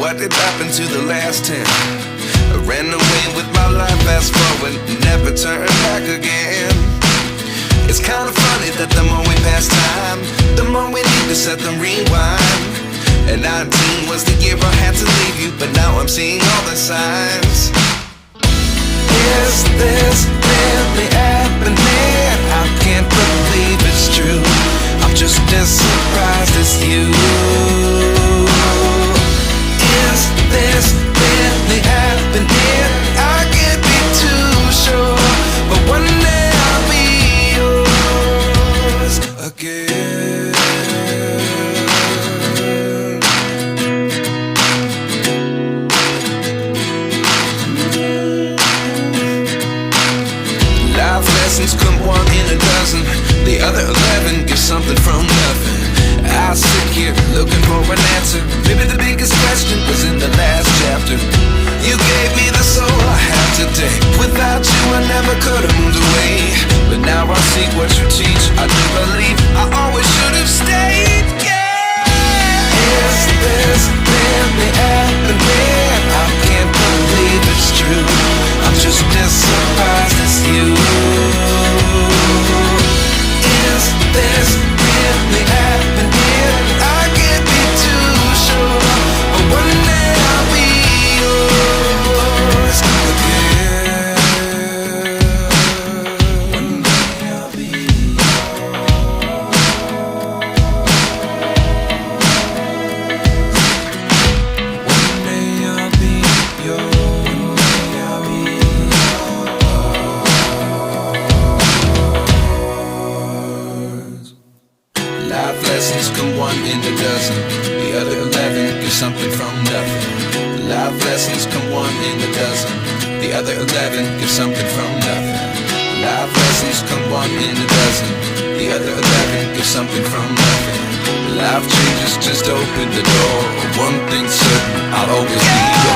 what did happen to the last 10? I ran away with my life, fast forward, never turn back again. It's kinda funny that the more we pass time, the more we need to set them rewind. And 19 was the year I had to leave you, but now I'm seeing all the signs. Is this really happening? I can't believe it's true. I'm just as surprised as you. Is this really happening? I can't be too sure, but one day I'll be yours again. Life lessons come one in a dozen. The other 11 give something from nothing. I sit here looking for an answer. Maybe the biggest question was in the last chapter. You gave me the soul I have today. Without you I never could have moved away. But now I see what you teach. I do believe I always should have stayed. Yeah. Is this really happening? I can't believe it's true. I'm just as surprised as you. Is this really happening? I can't be too sure, but one day I'll be yours again. One day I'll be yours. One day I'll be yours. One day I'll be yours. Life lessons come one in a dozen. The other 11 give something from nothing. Life lessons come one in a dozen. The other 11 give something from nothing. Life lessons come one in a dozen. The other 11 give something from nothing. Life changes just open the door. One thing's certain, I'll always be yours.